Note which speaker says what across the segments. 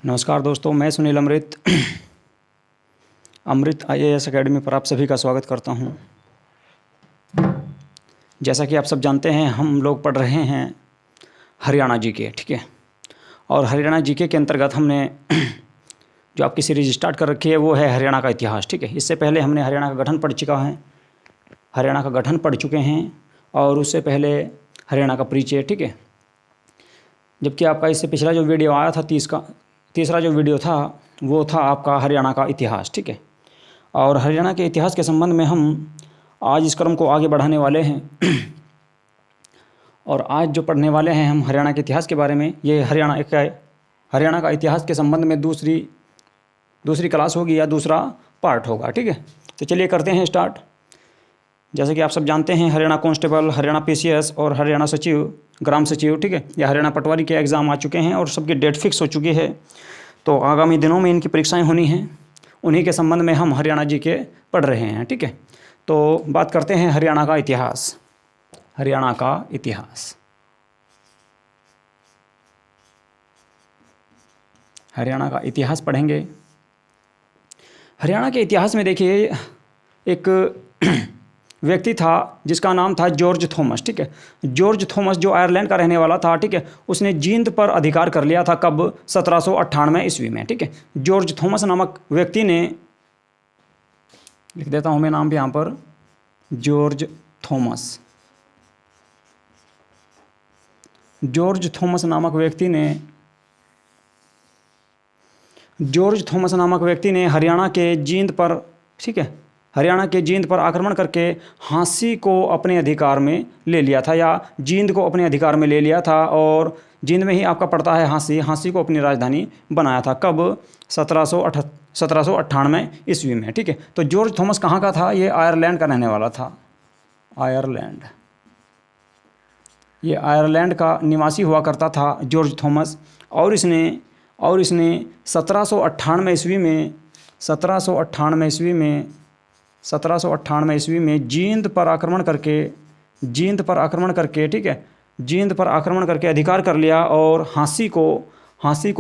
Speaker 1: नमस्कार दोस्तों, मैं सुनील अमृत अमृत IAS अकेडमी पर आप सभी का स्वागत करता हूं। जैसा कि आप सब जानते हैं, हम लोग पढ़ रहे हैं हरियाणा जीके, ठीक है। और हरियाणा जीके के अंतर्गत हमने जो आपकी सीरीज स्टार्ट कर रखी है वो है हरियाणा का इतिहास, ठीक है। इससे पहले हमने हरियाणा का गठन पढ़ चुके हैं और उससे पहले हरियाणा का परिचय, ठीक है। जबकि आपका इससे पिछला जो वीडियो आया था तीसरा जो वीडियो था वो था आपका हरियाणा का इतिहास, ठीक है। और हरियाणा के इतिहास के संबंध में हम आज इस क्रम को आगे बढ़ाने वाले हैं। और आज जो पढ़ने वाले हैं हम हरियाणा के इतिहास के बारे में, ये हरियाणा का इतिहास के संबंध में दूसरी क्लास होगी या दूसरा पार्ट होगा, ठीक है। तो चलिए करते हैं स्टार्ट। जैसे कि आप सब जानते हैं, हरियाणा कांस्टेबल, हरियाणा PCS और हरियाणा सचिव, ग्राम सचिव, ठीक है, या हरियाणा पटवारी के एग्ज़ाम आ चुके हैं और सबकी डेट फिक्स हो चुकी है। तो आगामी दिनों में इनकी परीक्षाएं होनी हैं। उन्हीं के संबंध में हम हरियाणा जी के पढ़ रहे हैं, ठीक है। तो बात करते हैं हरियाणा का इतिहास। हरियाणा का इतिहास, हरियाणा का इतिहास पढ़ेंगे। हरियाणा के इतिहास में देखिए, एक व्यक्ति था जिसका नाम था जॉर्ज थॉमस, ठीक है। जॉर्ज थॉमस जो आयरलैंड का रहने वाला था, ठीक है, उसने जींद पर अधिकार कर लिया था। कब? 1798 ईस्वी में, ठीक है। जॉर्ज थॉमस नामक व्यक्ति ने, लिख देता हूं मैं नाम भी यहाँ पर, जॉर्ज थॉमस नामक व्यक्ति ने हरियाणा के जींद पर, ठीक है, हरियाणा के जींद पर आक्रमण करके हाँसी को अपने अधिकार में ले लिया था, या जींद को अपने अधिकार में ले लिया था। और जींद में ही आपका पड़ता है हाँसी को अपनी राजधानी बनाया था। कब? 1798 ईस्वी में, ठीक है। तो जॉर्ज थॉमस कहाँ का था? ये आयरलैंड का रहने वाला था। ये आयरलैंड का निवासी हुआ करता था जॉर्ज थॉमस। और इसने 1798 ईस्वी में जींद पर आक्रमण करके, ठीक है, जींद पर आक्रमण करके अधिकार कर लिया और हाँसी को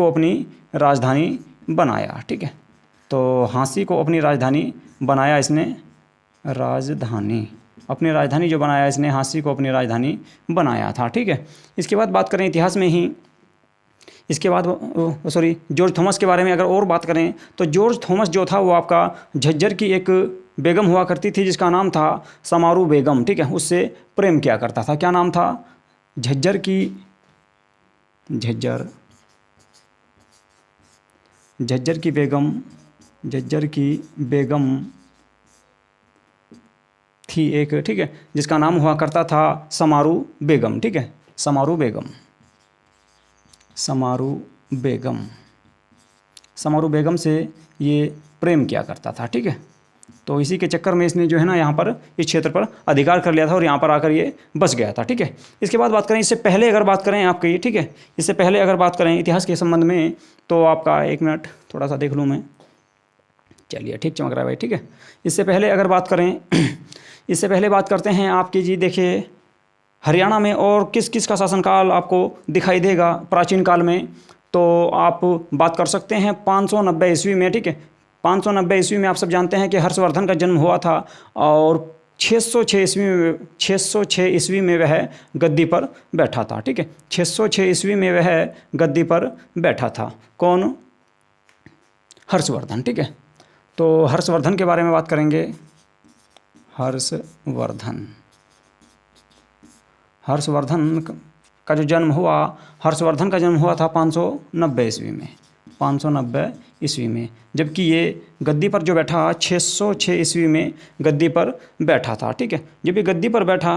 Speaker 1: अपनी राजधानी बनाया, ठीक है। तो हाँसी को अपनी राजधानी बनाया इसने, जो बनाया इसने, हाँसी को अपनी राजधानी बनाया था, ठीक है। इसके बाद बात करें इतिहास में ही, जॉर्ज थॉमस के बारे में अगर और बात करें तो जॉर्ज थॉमस जो था वो आपका झज्जर की एक बेगम हुआ करती थी जिसका नाम था समारू बेगम, ठीक है। उससे प्रेम किया करता था। क्या नाम था? झज्जर की बेगम थी एक, ठीक है, जिसका नाम हुआ करता था समारू बेगम, ठीक है। समारू बेगम से ये प्रेम किया करता था, ठीक है। तो इसी के चक्कर में इसने जो है ना यहाँ पर इस क्षेत्र पर अधिकार कर लिया था और यहाँ पर आकर ये बस गया था, ठीक है। इसके बाद बात करें, इससे पहले अगर बात करें आपकी, ठीक है, इससे पहले अगर बात करें इतिहास के संबंध में, तो आपका 1 मिनट थोड़ा सा देख लूँ मैं। चलिए, ठीक चमक रहा है भाई, ठीक है। इससे पहले बात करते हैं आपकी जी। देखिए, हरियाणा में और किस किस का शासनकाल आपको दिखाई देगा प्राचीन काल में, तो आप बात कर सकते हैं 590 ईस्वी में, ठीक है। 590 ईस्वी में आप सब जानते हैं कि हर्षवर्धन का जन्म हुआ था और 606 ईस्वी में वह गद्दी पर बैठा था, ठीक है। 606 ईस्वी में वह गद्दी पर बैठा था। कौन? हर्षवर्धन, ठीक है। तो हर्षवर्धन के बारे में बात करेंगे। हर्षवर्धन का जो जन्म हुआ, हर्षवर्धन का जन्म हुआ था 590 ईस्वी में, जबकि ये गद्दी पर जो बैठा 606 ईस्वी में गद्दी पर बैठा था, ठीक है। जब ये गद्दी पर बैठा,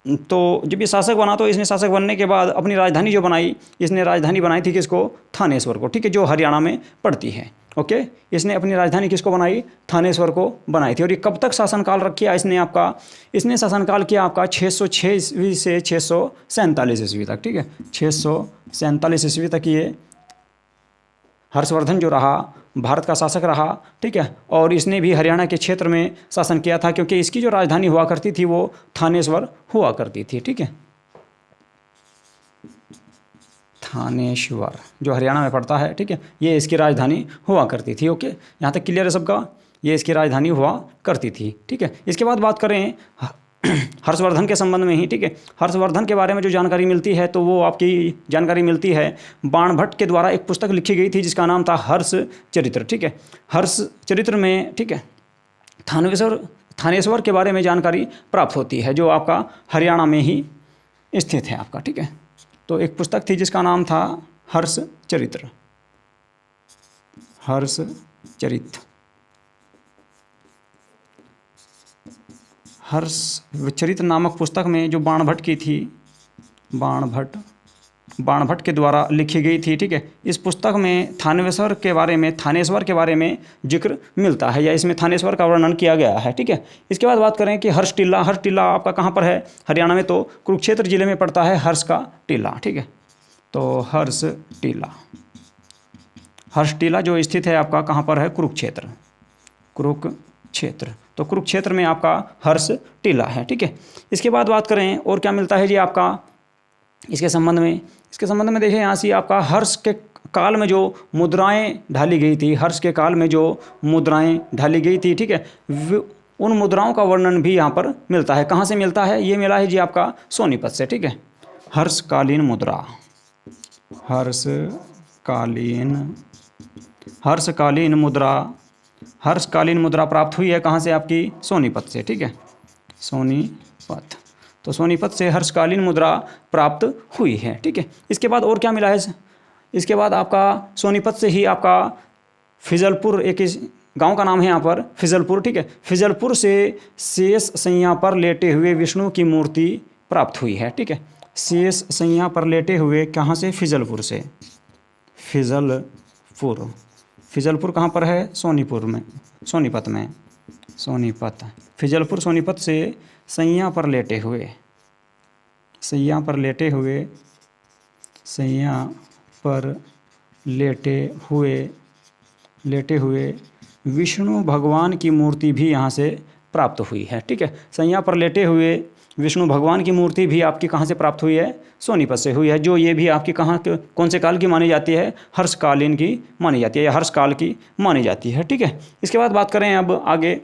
Speaker 1: तो जब ये शासक बना, तो इसने शासक बनने के बाद अपनी राजधानी जो बनाई, इसने राजधानी बनाई थी किसको? थानेश्वर को, ठीक है, जो हरियाणा में पड़ती है। ओके, इसने अपनी राजधानी किसको बनाई? थानेश्वर को बनाई थी। और ये कब तक शासनकाल रखा इसने शासनकाल किया आपका 606 ईस्वी से 647 ईस्वी तक, ठीक है। 647 ईस्वी तक ये हर्षवर्धन जो रहा भारत का शासक रहा, ठीक है, और इसने भी हरियाणा के क्षेत्र में शासन किया था, क्योंकि इसकी जो राजधानी हुआ करती थी वो थानेश्वर हुआ करती थी, ठीक है। थानेश्वर जो हरियाणा में पड़ता है, ठीक है, ये इसकी राजधानी हुआ करती थी। ओके, यहाँ तक क्लियर है सबका? ये इसकी राजधानी हुआ करती थी, ठीक है। इसके बाद बात करें हर्षवर्धन के संबंध में ही, ठीक है। हर्षवर्धन के बारे में जो जानकारी मिलती है तो वो आपकी जानकारी मिलती है बाणभट्ट के द्वारा एक पुस्तक लिखी गई थी जिसका नाम था हर्ष चरित्र, ठीक है। हर्ष चरित्र में, ठीक है, थानेश्वर के बारे में जानकारी प्राप्त होती है जो आपका हरियाणा में ही स्थित है आपका, ठीक है। तो एक पुस्तक थी जिसका नाम था हर्ष चरित्र, हर्ष चरित्र। हर्ष चरित्र नामक पुस्तक में जो बाणभट्ट की थी, बाणभट्ट के द्वारा लिखी गई थी, ठीक है। इस पुस्तक में थानेश्वर के बारे में जिक्र मिलता है, या इसमें थानेश्वर का वर्णन किया गया है, ठीक है। इसके बाद बात करें कि हर्ष टीला आपका कहाँ पर है हरियाणा में, तो कुरुक्षेत्र जिले में पड़ता है हर्ष का टीला, ठीक है। तो हर्ष टीला जो स्थित है आपका कहाँ पर है, कुरुक्षेत्र। तो कुरुक्षेत्र में आपका हर्ष टीला है, ठीक है। इसके बाद बात करें और क्या मिलता है जी आपका इसके संबंध में देखिए यहाँ से आपका हर्ष के काल में जो मुद्राएं ढाली गई थी, ठीक है, उन मुद्राओं का वर्णन भी यहाँ पर मिलता है। कहाँ से मिलता है? ये मिला है जी आपका सोनीपत से, ठीक है। हर्षकालीन मुद्रा प्राप्त हुई है कहाँ से? आपकी सोनीपत से, ठीक है, सोनीपत। तो सोनीपत से हर्षकालीन मुद्रा प्राप्त हुई है, ठीक है। इसके बाद और क्या मिला है? इसके बाद आपका सोनीपत से ही आपका फिजलपुर, एक गांव का नाम है यहाँ पर फिजलपुर, ठीक है। फिजलपुर से शेष सैया पर लेटे हुए विष्णु की मूर्ति प्राप्त हुई है, ठीक है। शेष सैया पर लेटे हुए कहाँ से? फिजलपुर से। फिजलपुर कहाँ पर है? सोनीपत में। फिजलपुर सोनीपत से सैया पर लेटे हुए विष्णु भगवान की मूर्ति भी यहाँ से प्राप्त हुई है, ठीक है। सैया पर लेटे हुए विष्णु भगवान की मूर्ति भी आपकी कहाँ से प्राप्त हुई है? सोनीपत से हुई है, जो ये भी आपकी कौन से काल की मानी जाती है? हर्षकालीन की मानी जाती है, या हर्षकाल की मानी जाती है, ठीक है। इसके बाद बात करें अब आगे,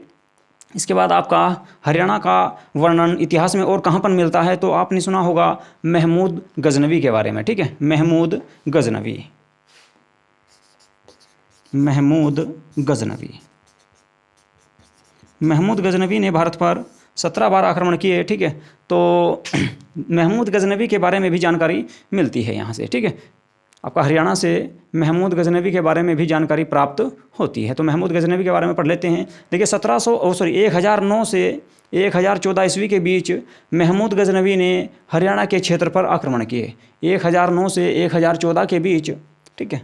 Speaker 1: इसके बाद आपका हरियाणा का वर्णन इतिहास में और कहाँ पर मिलता है? तो आपने सुना होगा महमूद गजनवी के बारे में, ठीक है। महमूद गजनवी ने भारत पर 17 बार आक्रमण किए, ठीक है। तो महमूद गजनवी के बारे में भी जानकारी मिलती है यहाँ से, ठीक है। आपका हरियाणा से महमूद गजनवी के बारे में भी जानकारी प्राप्त होती है। तो महमूद गजनवी के बारे में पढ़ लेते हैं। देखिए 1009 से 1014 ईस्वी के बीच महमूद गजनवी ने हरियाणा के क्षेत्र पर आक्रमण किए। 1009 से 1014 के बीच, ठीक है,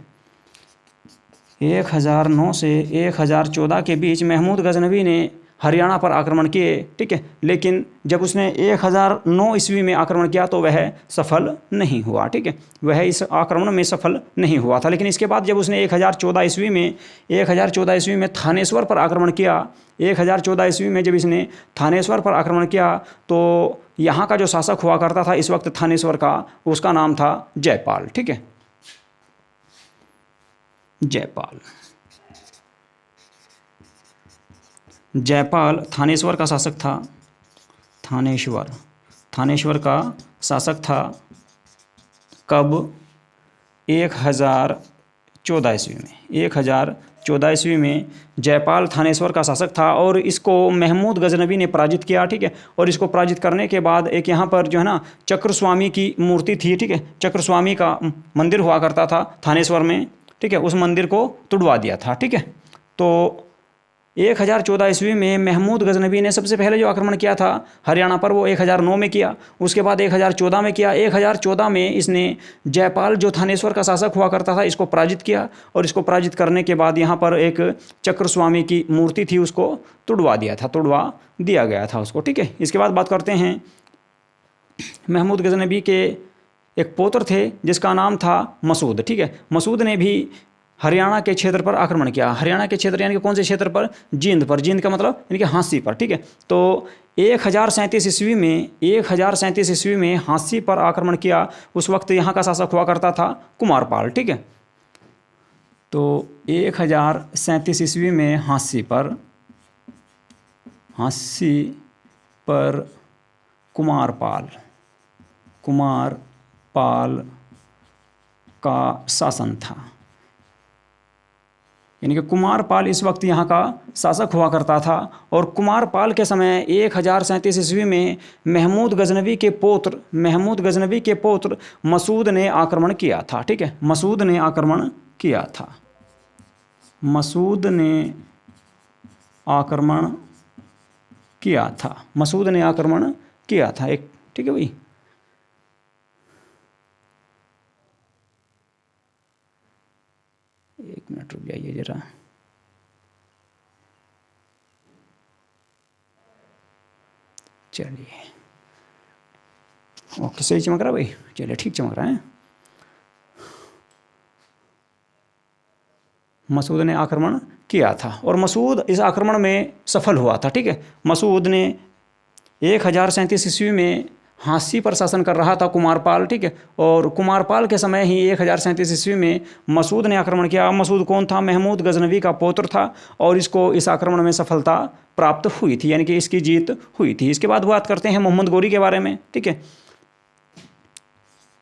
Speaker 1: 1009 से 1014 के बीच महमूद गजनवी ने हरियाणा पर आक्रमण किए, ठीक है। लेकिन जब उसने 1009 ईस्वी में आक्रमण किया तो वह सफल नहीं हुआ, ठीक है। वह इस आक्रमण में सफल नहीं हुआ था। लेकिन इसके बाद जब उसने 1014 ईस्वी में थानेश्वर पर आक्रमण किया, 1014 ईस्वी में जब इसने थानेश्वर पर आक्रमण किया तो यहाँ का जो शासक हुआ करता था इस वक्त थानेश्वर का, उसका नाम था जयपाल, ठीक है। जयपाल थानेश्वर का शासक था। थानेश्वर का शासक था कब? 1014 ईस्वी में। 1014 ईस्वी में जयपाल थानेश्वर का शासक था और इसको महमूद गजनवी ने पराजित किया, ठीक है। और इसको पराजित करने के बाद एक यहाँ पर जो है ना चक्रस्वामी की मूर्ति थी, ठीक है। चक्रस्वामी का मंदिर हुआ करता था थानेश्वर में, ठीक है। उस मंदिर को तुड़वा दिया था, ठीक है। तो 1014 ईस्वी में महमूद गजनवी ने सबसे पहले जो आक्रमण किया था हरियाणा पर वो 1009 में किया। उसके बाद 1014 में किया। 1014 में इसने जयपाल जो थानेश्वर का शासक हुआ करता था इसको पराजित किया, और इसको पराजित करने के बाद यहाँ पर एक चक्रस्वामी की मूर्ति थी उसको तुड़वा दिया गया था उसको, ठीक है। इसके बाद बात करते हैं महमूद गजनवी के एक पौत्र थे जिसका नाम था मसूद, ठीक है। मसूद ने भी हरियाणा के क्षेत्र पर आक्रमण किया। हरियाणा के क्षेत्र यानी कि कौन से क्षेत्र पर? जींद पर। जींद का मतलब यानी कि हाँसी पर, ठीक है। तो 1037 ईस्वी में 1037 ईस्वी में हाँसी पर आक्रमण किया। उस वक्त यहाँ का शासक हुआ करता था कुमारपाल, ठीक है। तो 1037 ईस्वी में हाँसी पर कुमारपाल का शासन था, यानी कि कुमारपाल इस वक्त यहाँ का शासक हुआ करता था। और कुमारपाल के समय 1037 ईस्वी में महमूद गजनवी के पौत्र मसूद ने आक्रमण किया था, ठीक है। मसूद ने आक्रमण किया था एक, ठीक है भाई। एक मिनट रुक जाइए जरा। चलिए, ओके, सही चमक रहा है भाई? चलिए, ठीक चमक रहा है। मसूद ने आक्रमण किया था और मसूद इस आक्रमण में सफल हुआ था, ठीक है। मसूद ने 1037 ईस्वी में हाँसी पर शासन कर रहा था कुमारपाल, ठीक है। और कुमारपाल के समय ही 1037 ईस्वी में मसूद ने आक्रमण किया। मसूद कौन था? महमूद गजनवी का पौत्र था और इसको इस आक्रमण में सफलता प्राप्त हुई थी, यानी कि इसकी जीत हुई थी। इसके बाद बात करते हैं मोहम्मद गोरी के बारे में, ठीक है।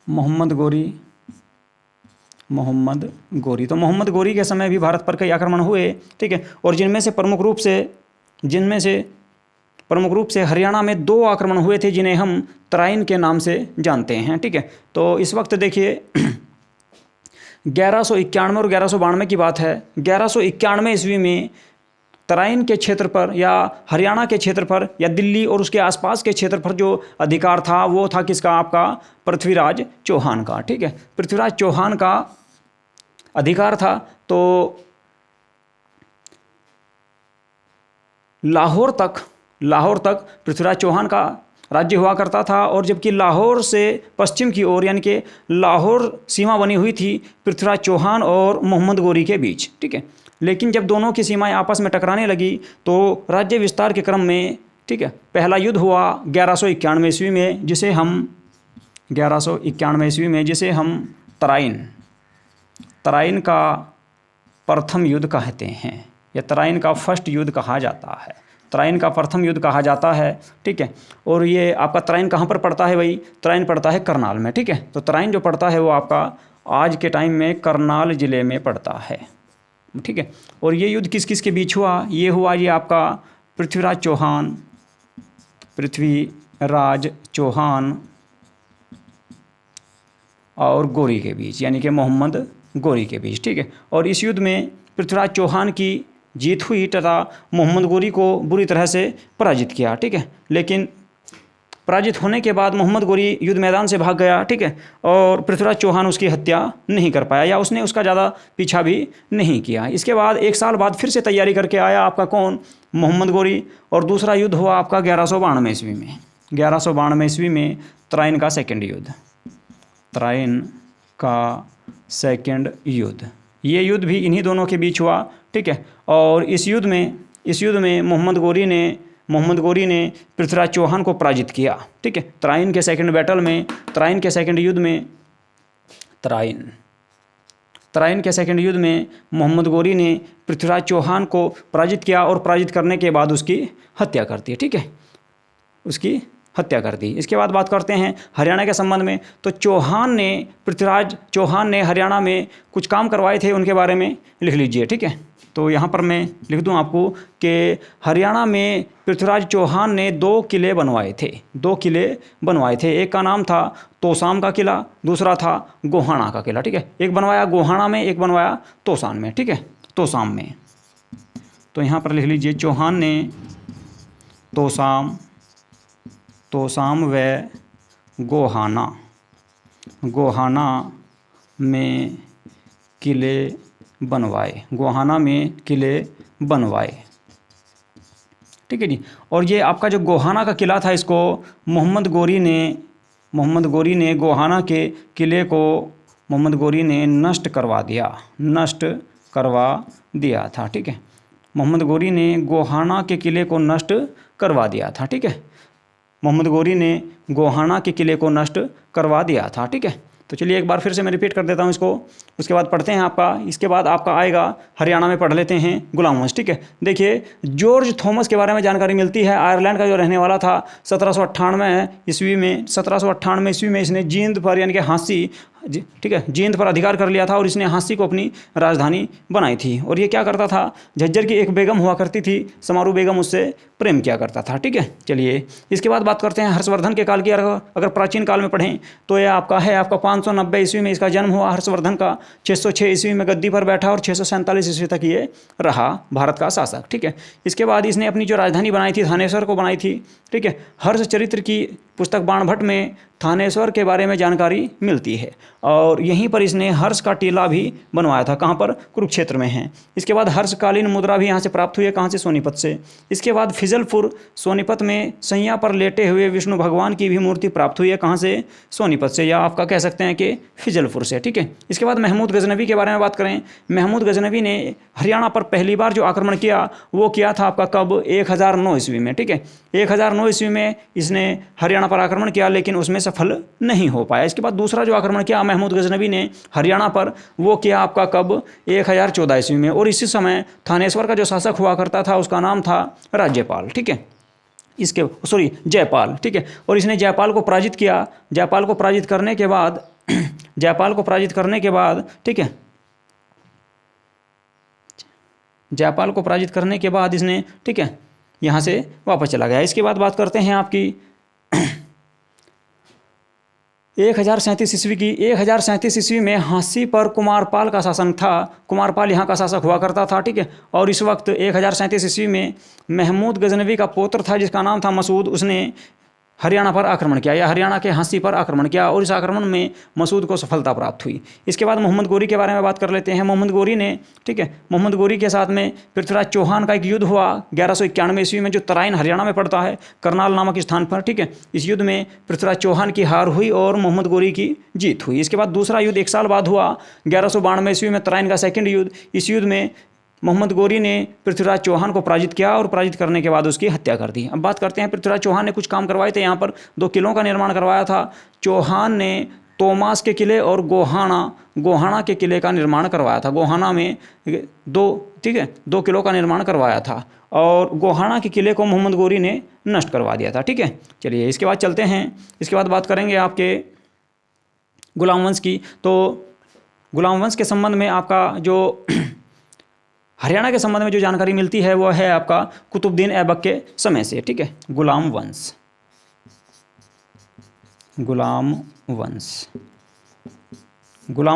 Speaker 1: मोहम्मद गोरी। तो मोहम्मद गोरी के समय भी भारत पर कई आक्रमण हुए, ठीक है। और जिनमें से प्रमुख रूप से हरियाणा में 2 आक्रमण हुए थे, जिन्हें हम तराइन के नाम से जानते हैं, ठीक है। तो इस वक्त देखिए 1191 और 1192 की बात है। 1191 ईस्वी में तराइन के क्षेत्र पर या हरियाणा के क्षेत्र पर या दिल्ली और उसके आसपास के क्षेत्र पर जो अधिकार था वो था किसका? आपका पृथ्वीराज चौहान का, ठीक है। पृथ्वीराज चौहान का अधिकार था। तो लाहौर तक पृथ्वीराज चौहान का राज्य हुआ करता था। और जबकि लाहौर से पश्चिम की ओर यानी कि लाहौर सीमा बनी हुई थी पृथ्वीराज चौहान और मोहम्मद गोरी के बीच, ठीक है। लेकिन जब दोनों की सीमाएं आपस में टकराने लगी तो राज्य विस्तार के क्रम में, ठीक है, पहला युद्ध हुआ 1191 ईस्वी में, जिसे हम तराइन का प्रथम युद्ध कहते हैं, या तराइन का फर्स्ट युद्ध कहा जाता है। तराइन का प्रथम युद्ध कहा जाता है, ठीक है। और ये आपका तराइन कहाँ पर पड़ता है भाई? तराइन पड़ता है करनाल में, ठीक है। तो तराइन जो पड़ता है वो आपका आज के टाइम में करनाल ज़िले में पड़ता है, ठीक है। और ये युद्ध किस किस के बीच हुआ? ये हुआ ये आपका पृथ्वीराज चौहान और गोरी के बीच, यानी कि मोहम्मद गोरी के बीच, ठीक है। और इस युद्ध में पृथ्वीराज चौहान की जीत हुई तथा मोहम्मद गोरी को बुरी तरह से पराजित किया, ठीक है। लेकिन पराजित होने के बाद मोहम्मद गोरी युद्ध मैदान से भाग गया, ठीक है। और पृथ्वीराज चौहान उसकी हत्या नहीं कर पाया या उसने उसका ज़्यादा पीछा भी नहीं किया। इसके बाद 1 साल बाद फिर से तैयारी करके आया आपका कौन? मोहम्मद गोरी। और दूसरा युद्ध हुआ आपका 1192 ईस्वी में। 1192 ईस्वी में तराइन का सेकेंड युद्ध। ये युद्ध भी इन्हीं दोनों के बीच हुआ, ठीक है। और इस युद्ध में मोहम्मद गोरी ने पृथ्वीराज चौहान को पराजित किया, ठीक है। तराइन के सेकेंड युद्ध में मोहम्मद गोरी ने पृथ्वीराज चौहान को पराजित किया और पराजित करने के बाद उसकी हत्या कर दी, ठीक है। उसकी हत्या कर दी। इसके बाद बात करते हैं हरियाणा के संबंध में। तो पृथ्वीराज चौहान ने हरियाणा में कुछ काम करवाए थे, उनके बारे में लिख लीजिए, ठीक है। तो यहाँ पर मैं लिख दूँ आपको कि हरियाणा में पृथ्वीराज चौहान ने 2 किले बनवाए थे। एक का नाम था तोसाम का किला, दूसरा था गोहाना का किला, ठीक है। एक बनवाया गोहाना में, एक बनवाया तोसान में, ठीक है, तोसाम में। तो यहाँ पर लिख लीजिए चौहान ने तोसाम व गोहाना में किले बनवाए, ठीक है जी। और ये आपका जो गोहाना का किला था, इसको मोहम्मद गोरी ने गोहाना के किले को नष्ट करवा करवा दिया था, ठीक है। मोहम्मद गोरी ने गोहाना के किले को नष्ट करवा दिया था, ठीक है। मोहम्मद गोरी ने गोहाना के किले को नष्ट करवा दिया था, ठीक है। तो चलिए एक बार फिर से मैं रिपीट कर देता हूँ इसको, उसके बाद पढ़ते हैं आपका। इसके बाद आपका आएगा हरियाणा में पढ़ लेते हैं गुलाम वंश, ठीक है। देखिए जॉर्ज थॉमस के बारे में जानकारी मिलती है। आयरलैंड का जो रहने वाला था। 1798 ईस्वी में 1798 ईस्वी में इसने जींद पर यानी कि हाँसी, ठीक है, जींद पर अधिकार कर लिया था और इसने हाँसी को अपनी राजधानी बनाई थी। और ये क्या करता था, झज्जर की एक बेगम हुआ करती थी, समारू बेगम, उससे प्रेम किया करता था, ठीक है। चलिए इसके बाद बात करते हैं हर्षवर्धन के काल की। अगर प्राचीन काल में पढ़ें तो ये आपका है 590 ईस्वी में इसका जन्म हुआ हर्षवर्धन का। 606 ईस्वी में गद्दी पर बैठा और 647 ईस्वी तक ये रहा भारत का शासक, ठीक है। इसके बाद इसने अपनी जो राजधानी बनाई थी थानेश्वर को बनाई थी, ठीक है। हर्ष चरित्र की पुस्तक बाणभट्ट में थानेश्वर के बारे में जानकारी मिलती है और यहीं पर इसने हर्ष का टीला भी बनवाया था। कहाँ पर, कुरुक्षेत्र में है। इसके बाद हर्षकालीन मुद्रा भी यहाँ से प्राप्त हुई है। कहाँ से, सोनीपत से। इसके बाद फिजलपुर सोनीपत में सैया पर लेटे हुए विष्णु भगवान की भी मूर्ति प्राप्त हुई है। कहाँ से, सोनीपत से, या आपका कह सकते हैं कि फिजलपुर से, ठीक है। इसके बाद महमूद गजनवी के बारे में बात करें। महमूद गजनवी ने हरियाणा पर पहली बार जो आक्रमण किया वो किया था आपका कब, 1009 ईस्वी में, ठीक है। 1009 ईस्वी में इसने हरियाणा पर आक्रमण किया लेकिन उसमें सफल नहीं हो पाया। इसके बाद दूसरा जो आक्रमण किया महमूद गजनवी ने हरियाणा पर, वो किया आपका कब, 1014 ईस्वी में। और इसी समय थानेश्वर का जो शासक हुआ करता था उसका नाम था राज्यपाल, ठीक है। जयपाल, ठीक है। और इसने जयपाल को पराजित किया। जयपाल को पराजित करने के बाद ठीक है, जयपाल को पराजित करने के बाद इसने, ठीक है, यहाँ से वापस चला गया। इसके बाद बात करते हैं आपकी 1037 ईस्वी की। 1037 ईस्वी में हाँसी पर कुमारपाल का शासन था। कुमारपाल यहाँ का शासक हुआ करता था, ठीक है। और इस वक्त 1037 ईस्वी में महमूद गजनवी का पुत्र था जिसका नाम था मसूद, उसने हरियाणा पर आक्रमण किया या हरियाणा के हाँसी पर आक्रमण किया और इस आक्रमण में मसूद को सफलता प्राप्त हुई। इसके बाद मोहम्मद गोरी के बारे में बात कर लेते हैं। मोहम्मद गोरी ने, ठीक है, मोहम्मद गोरी के साथ में पृथ्वीराज चौहान का एक युद्ध हुआ 1191 ईस्वी में, जो तराइन हरियाणा में पड़ता है, करनाल नामक स्थान पर, ठीक है। इस युद्ध में पृथ्वीराज चौहान की हार हुई और मोहम्मद गोरी की जीत हुई। इसके बाद दूसरा युद्ध 1 साल बाद हुआ 1192 ईस्वी में, तराइन का सेकंड युद्ध। इस युद्ध में मोहम्मद गोरी ने पृथ्वीराज चौहान को पराजित किया और पराजित करने के बाद उसकी हत्या कर दी। अब बात करते हैं, पृथ्वीराज चौहान ने कुछ काम करवाए थे। यहाँ पर 2 किलों का निर्माण करवाया था। चौहान ने तोमास के किले और गोहाना के किले का निर्माण करवाया था। गोहाना में 2 किलों का निर्माण करवाया था और गोहाना के किले को मोहम्मद गोरी ने नष्ट करवा दिया था, ठीक है। चलिए इसके बाद चलते हैं। इसके बाद बात करेंगे आपके गुलाम वंश की। तो गुलाम वंश के संबंध में आपका जो हरियाणा के संबंध में जो जानकारी मिलती है वो है आपका कुतुबुद्दीन ऐबक के समय से, ठीक है। गुलाम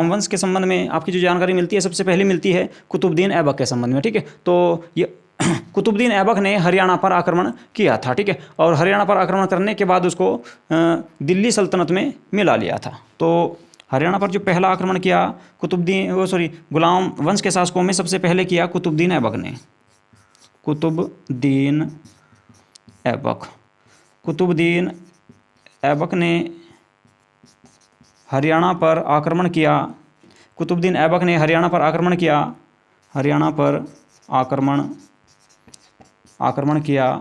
Speaker 1: वंश के संबंध में आपकी जो जानकारी मिलती है सबसे पहले मिलती है कुतुबुद्दीन ऐबक के संबंध में, ठीक है। तो ये कुतुबुद्दीन ऐबक ने हरियाणा पर आक्रमण किया था, ठीक है। और हरियाणा पर आक्रमण करने के बाद उसको दिल्ली सल्तनत में मिला लिया था। तो हरियाणा पर जो पहला आक्रमण किया गुलाम वंश के शासकों में सबसे पहले किया कुतुबुद्दीन ऐबक ने हरियाणा पर आक्रमण किया। कुतुबुद्दीन ऐबक ने हरियाणा पर आक्रमण किया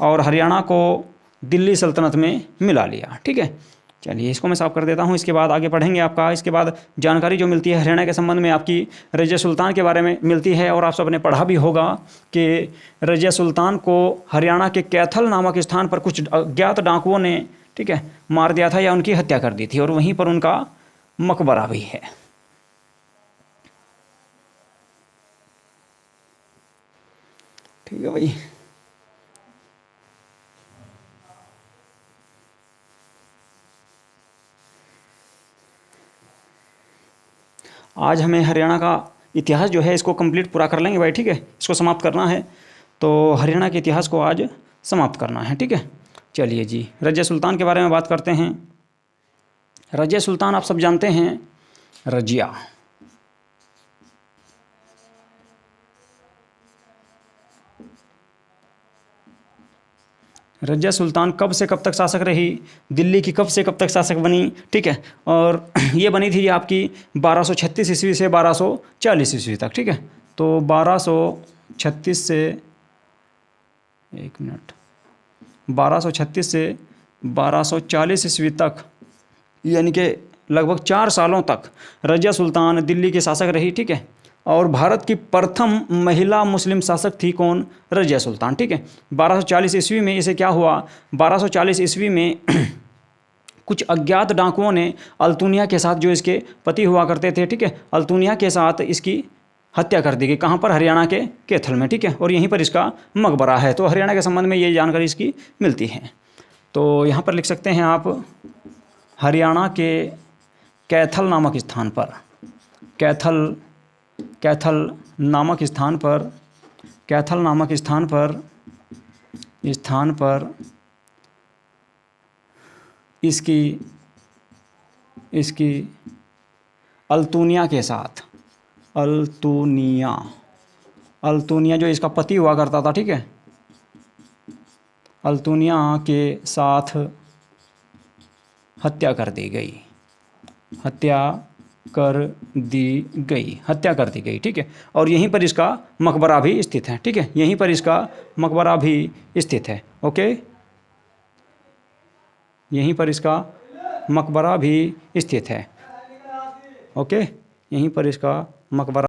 Speaker 1: और हरियाणा को दिल्ली सल्तनत में मिला लिया, ठीक है। चलिए इसको मैं साफ कर देता हूँ। इसके बाद आगे पढ़ेंगे आपका। इसके बाद जानकारी जो मिलती है हरियाणा के संबंध में आपकी रजिया सुल्तान के बारे में मिलती है और आप सबने पढ़ा भी होगा कि रजिया सुल्तान को हरियाणा के कैथल नामक स्थान पर कुछ अज्ञात डाकुओं ने, ठीक है, मार दिया था या उनकी हत्या कर दी थी और वहीं पर उनका मकबरा भी है। ठीक है भाई। आज हमें हरियाणा का इतिहास जो है इसको कंप्लीट पूरा कर लेंगे भाई, ठीक है। इसको समाप्त करना है, तो हरियाणा के इतिहास को आज समाप्त करना है, ठीक है। चलिए जी, रजिया सुल्तान के बारे में बात करते हैं। रजिया सुल्तान आप सब जानते हैं। रजिया रज़िया सुल्तान कब से कब तक शासक रही, दिल्ली की कब से कब तक शासक बनी, ठीक है। और ये बनी थी आपकी 1236 ईस्वी से 1240 ईस्वी तक, ठीक है। तो 1236 से 1236 से 1240 ईस्वी तक, यानी कि लगभग 4 सालों तक रज़िया सुल्तान दिल्ली की शासक रही, ठीक है। और भारत की प्रथम महिला मुस्लिम शासक थी कौन, रज़िया सुल्तान, ठीक है। 1240 ईस्वी में इसे क्या हुआ, 1240 ईस्वी में कुछ अज्ञात डाकुओं ने अल्तुनिया के साथ, जो इसके पति हुआ करते थे, ठीक है, अल्तुनिया के साथ इसकी हत्या कर दी गई। कहाँ पर, हरियाणा के कैथल में, ठीक है। और यहीं पर इसका मकबरा है। तो हरियाणा के संबंध में ये जानकारी इसकी मिलती है। तो यहाँ पर लिख सकते हैं आप, हरियाणा के कैथल नामक स्थान पर, कैथल नामक स्थान पर इसकी अल्तुनिया के साथ, अल्तुनिया जो इसका पति हुआ करता था, ठीक है, अल्तुनिया के साथ हत्या कर दी गई, ठीक है। और यहीं पर इसका मकबरा भी स्थित है, ठीक है, यहीं पर इसका मकबरा भी स्थित है। ओके, यहीं पर इसका मकबरा भी स्थित है। ओके, यहीं पर इसका मकबरा